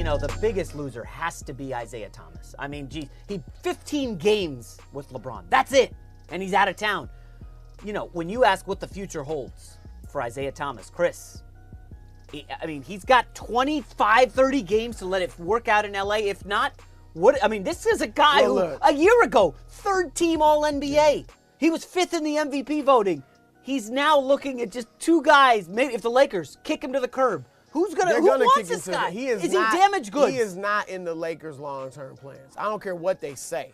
you know, the biggest loser has to be Isaiah Thomas. I mean, geez, he 15 games with LeBron. That's it. And he's out of town. You know, when you ask what the future holds for Isaiah Thomas, Chris, I mean, he's got 25, 30 games to let it work out in LA. If not, what? I mean, this is a guy who, a year ago, third-team All-NBA. He was fifth in the MVP voting. He's now looking at just two guys. Maybe if the Lakers kick him to the curb, who wants this guy? Is he damaged goods? He is not in the Lakers' long-term plans. I don't care what they say.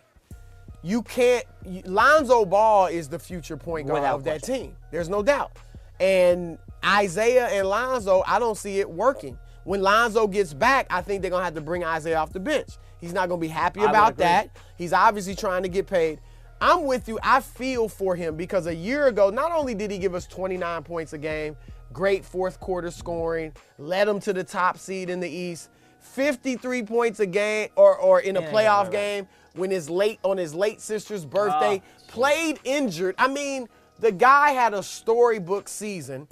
You can't. Lonzo Ball is the future point guard of that team. There's no doubt. And Isaiah and Lonzo, I don't see it working. When Lonzo gets back, I think they're going to have to bring Isaiah off the bench. He's not going to be happy about that. He's obviously trying to get paid. I'm with you. I feel for him because a year ago, not only did he give us 29 points a game, great fourth quarter scoring, led him to the top seed in the East, 53 points a game or in a playoff game when on his late sister's birthday, played injured. I mean, the guy had a storybook season,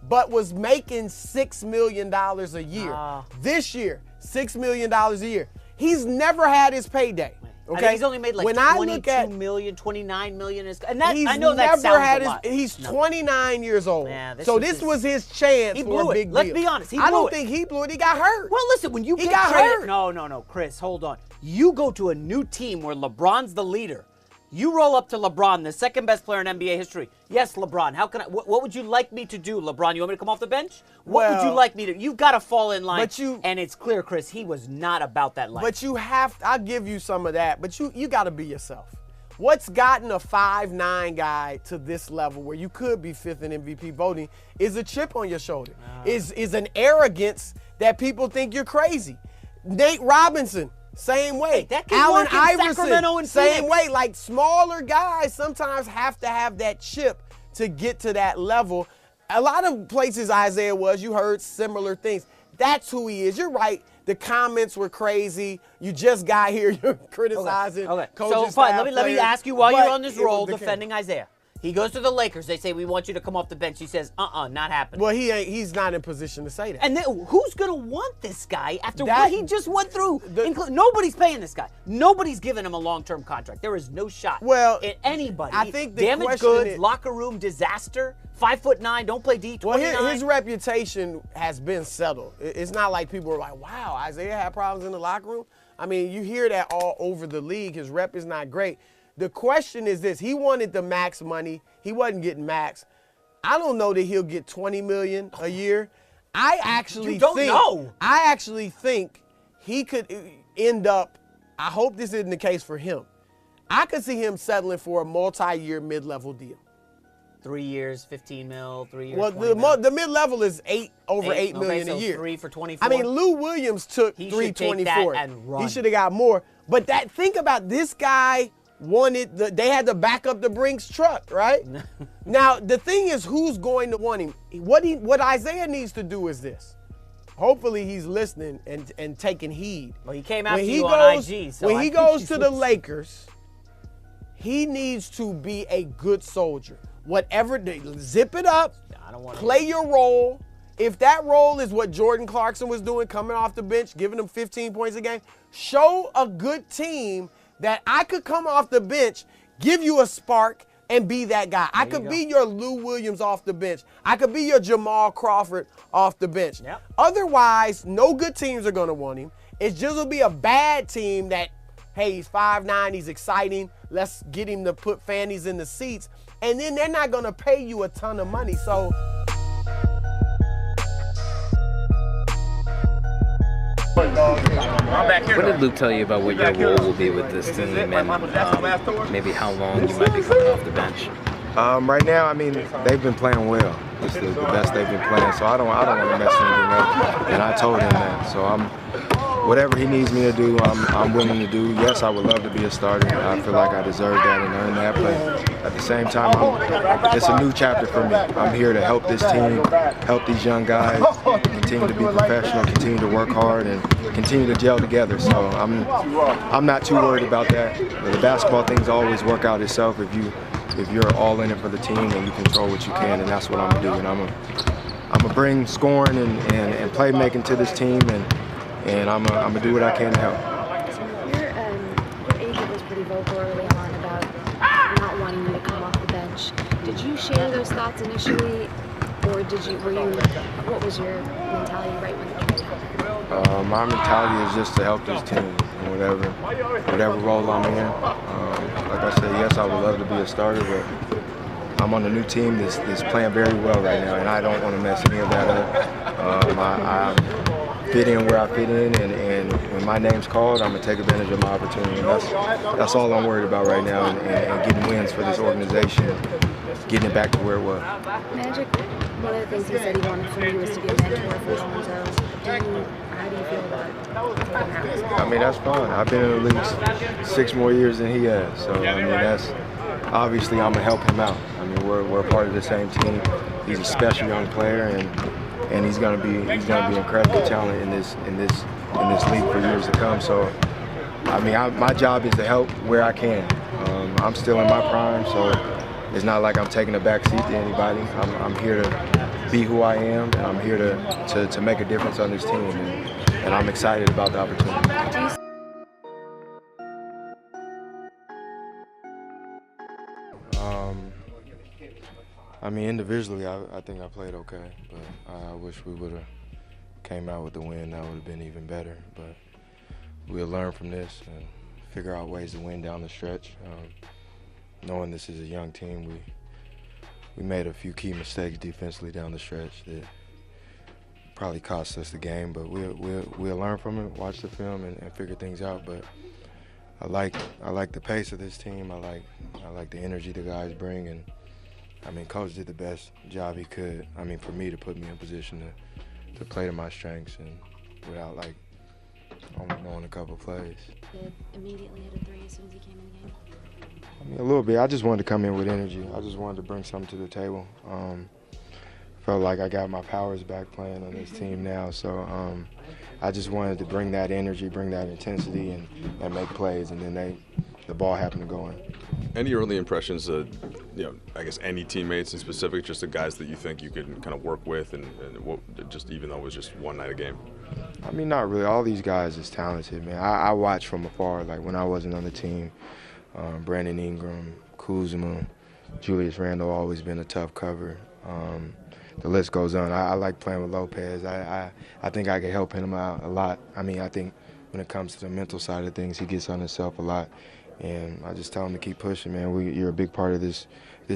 but was making $6 million a year. This year, $6 million a year. He's never had his payday. Okay, I mean, he's only made like 22 million, 29 million. And that, I know that sounds a lot. He's 29 years old. Yeah, this was his chance for a big deal. Let's be honest. I don't think he blew it. He got hurt. Well, listen, when you get hurt. No, Chris, hold on. You go to a new team where LeBron's the leader. You roll up to LeBron, the second best player in NBA history. Yes, LeBron, how can I? What would you like me to do, LeBron? You want me to come off the bench? What would you like me to? You've got to fall in line. And it's clear, Chris, he was not about that life. But you have. I'll give you some of that. But you got to be yourself. What's gotten a 5'9" guy to this level where you could be fifth in MVP voting is a chip on your shoulder. Is an arrogance that people think you're crazy. Nate Robinson. Same way. Allen Iverson, same way. Like smaller guys sometimes have to have that chip to get to that level. A lot of places Isaiah was, you heard similar things. That's who he is. You're right. The comments were crazy. You just got here. You're criticizing. Okay. So fine. Let me ask you while you're on this role defending Isaiah. He goes to the Lakers. They say, we want you to come off the bench. He says, not happening. Well, he's not in position to say that. And then, who's going to want this guy after what he just went through? Nobody's paying this guy. Nobody's giving him a long-term contract. There is no shot in anybody. I think damaged goods, locker room disaster, 5'9", don't play D, 29. Well, his reputation has been settled. It's not like people are like, wow, Isaiah had problems in the locker room. I mean, you hear that all over the league. His rep is not great. The question is this: he wanted the max money. He wasn't getting max. I don't know that he'll get $20 million a year. I actually think he could end up. I hope this isn't the case for him. I could see him settling for a multi-year mid-level deal. 3 years, 15 mil, 3 years. Well, the mid-level is over $8 million a year. 3 for 24. I mean, Lou Williams took $324. He should have got more. But think about this guy. They had to back up the Brinks truck, right? Now, the thing is, who's going to want him? What Isaiah needs to do is this. Hopefully he's listening and taking heed. Well, he came after you on IG. So when he goes to the Lakers, he needs to be a good soldier. Zip it up, play your role. If that role is what Jordan Clarkson was doing, coming off the bench, giving them 15 points a game, show a good team that I could come off the bench, give you a spark, and be that guy. I could be your Lou Williams off the bench. I could be your Jamal Crawford off the bench. Yep. Otherwise, no good teams are going to want him. It just will be a bad team that, hey, he's 5'9", he's exciting. Let's get him to put fannies in the seats. And then they're not going to pay you a ton of money. So what did Luke tell you about what your role will be with this team and maybe how long you might be coming off the bench? Right now, I mean, they've been playing well. It's the best they've been playing, so I don't want to mess anything up. And I told him that. So whatever he needs me to do, I'm willing to do. Yes, I would love to be a starter. I feel like I deserve that and earn that. But at the same time, it's a new chapter for me. I'm here to help this team, help these young guys, continue to be professional, continue to work hard, and continue to gel together. So I'm not too worried about that. The basketball things always work out itself if you're all in it for the team and you control what you can, and that's what I'm gonna do. And I'm gonna bring scoring and playmaking to this team, and I'm gonna do what I can to help. Your agent was pretty vocal early on about not wanting you to come off the bench. Did you share those thoughts initially, or what was your mentality right when the trade happened? My mentality is just to help this team in whatever role I'm in. Like I said, yes, I would love to be a starter, but I'm on a new team that's playing very well right now, and I don't want to mess any of that up. I fit in where I fit in, and when my name's called, I'm going to take advantage of my opportunity. And that's all I'm worried about right now, and getting wins for this organization, getting it back to where it was. Magic, one of the things he said he wanted from you was to be a mentor for Lonzo. How do you feel about it? I mean, that's fine. I've been in the league 6 more years than he has, so I mean, that's obviously I'm gonna help him out. I mean, we're part of the same team. He's a special young player, and he's gonna be incredible talent in this league for years to come. So, I mean, my job is to help where I can. I'm still in my prime, so it's not like I'm taking a back seat to anybody. I'm here to be who I am, and I'm here to make a difference on this team, and I'm excited about the opportunity. I mean, individually, I think I played okay, but I wish we would have came out with the win. That would have been even better. But we'll learn from this and figure out ways to win down the stretch. Knowing this is a young team, we made a few key mistakes defensively down the stretch that probably cost us the game. But we'll learn from it, watch the film, and figure things out. But I like the pace of this team. I like the energy the guys bring, and I mean, Coach did the best job he could. I mean, for me to put me in position to play to my strengths and without like only knowing a couple plays. Did immediately hit a 3 as soon as he came in the game? I mean, a little bit. I just wanted to come in with energy. I just wanted to bring something to the table. Felt like I got my powers back playing on this team now, so I just wanted to bring that energy, bring that intensity, and make plays, and then the ball happened to go in. Any early impressions of, I guess any teammates in specific, just the guys that you think you could kind of work with, and just even though it was just one night of game? I mean, not really. All these guys is talented, man. I watch from afar. Like when I wasn't on the team, Brandon Ingram, Kuzma, Julius Randle always been a tough cover. The list goes on. I like playing with Lopez. I think I can help him out a lot. I mean, I think when it comes to the mental side of things, he gets on himself a lot. And I just tell him to keep pushing, man. You're a big part of this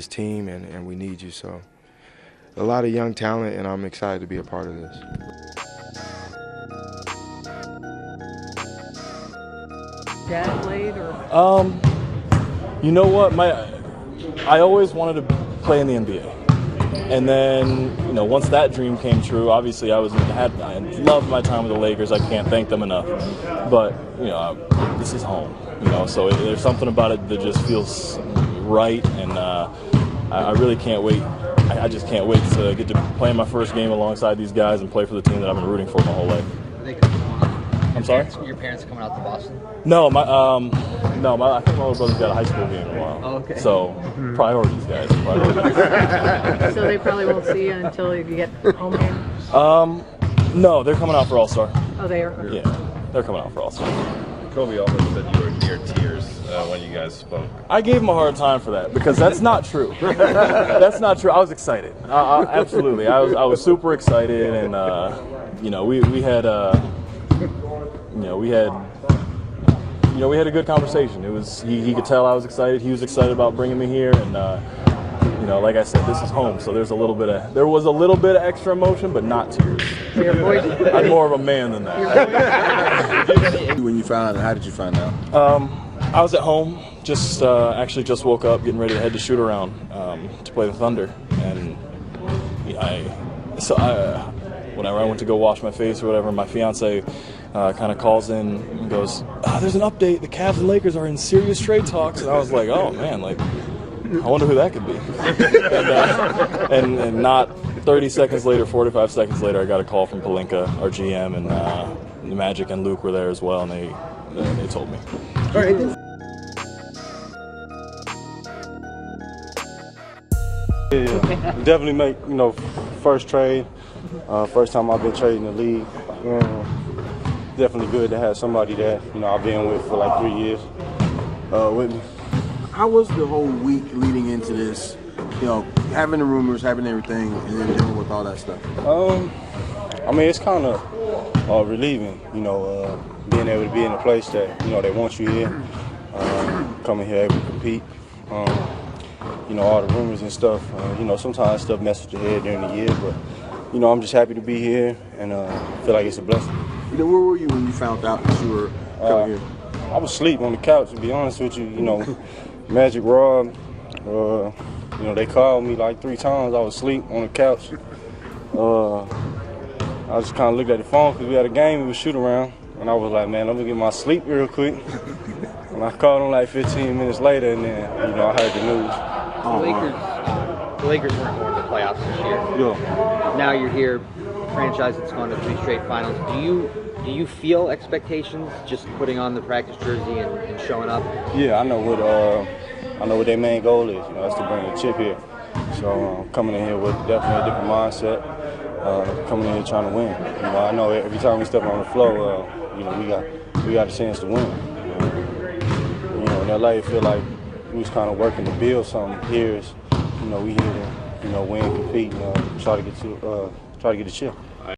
team, and we need you. So a lot of young talent, and I'm excited to be a part of this. Dad played, or? You know what? I always wanted to play in the NBA. And then, once that dream came true, obviously I loved my time with the Lakers. I can't thank them enough. But, this is home, so there's something about it that just feels right, and I really can't wait. I just can't wait to get to play my first game alongside these guys and play for the team that I've been rooting for my whole life. Are they coming out? I'm sorry? Your parents are coming out to Boston? No, I think my little brother's got a high school game tomorrow. Oh, okay. So, priorities, guys. Priorities. So they probably won't see you until you get home games? No, they're coming out for All-Star. Oh, they are? Yeah, they're coming out for All-Star. Kobe almost said you were near tears when you guys spoke. I gave him a hard time for that because that's not true. That's not true. I was excited. Absolutely. I was super excited, and we had a good conversation. It was he could tell I was excited. He was excited about bringing me here, and like I said, this is home. So there was a little bit of extra emotion, but not tears. I'm more of a man than that. When you found out, how did you find out? I was at home, just woke up, getting ready to head to shoot around to play the Thunder, and whenever I went to go wash my face or whatever, my fiance kind of calls in and goes, "There's an update. The Cavs and Lakers are in serious trade talks." And I was like, "Oh man, I wonder who that could be." and not 30 seconds later, 45 seconds later, I got a call from Pelinka, our GM, and Magic and Luke were there as well, and they told me. All right. Yeah. Definitely make, first trade. First time I've been trading the league. definitely good to have somebody that I've been with for like 3 years with me. How was the whole week leading into this? Having the rumors, having everything, and then dealing with all that stuff. I mean, it's kind of relieving, being able to be in a place that they want you here, coming here able to compete. All the rumors and stuff. Sometimes stuff messes with your head during the year, but I'm just happy to be here and feel like it's a blessing. Where were you when you found out that you were coming here? I was asleep on the couch, to be honest with you. Magic Rob, they called me like 3 times. I was asleep on the couch. I just kind of looked at the phone because we had a game, we would shoot around, and I was like, man, let me get my sleep real quick. And I called him like 15 minutes later, and then I heard the news. The Lakers weren't going to the playoffs this year. Yeah. Now you're here, franchise that's gone to 3 straight finals. Do you feel expectations just putting on the practice jersey and showing up? Yeah, I know what their main goal is. That's to bring the chip here. So coming in here with definitely a different mindset. Coming in here trying to win. I know every time we step on the floor, we got a chance to win. In LA, I feel like we was kind of working to build something. Here is, we here to win, compete, and try to get the chip.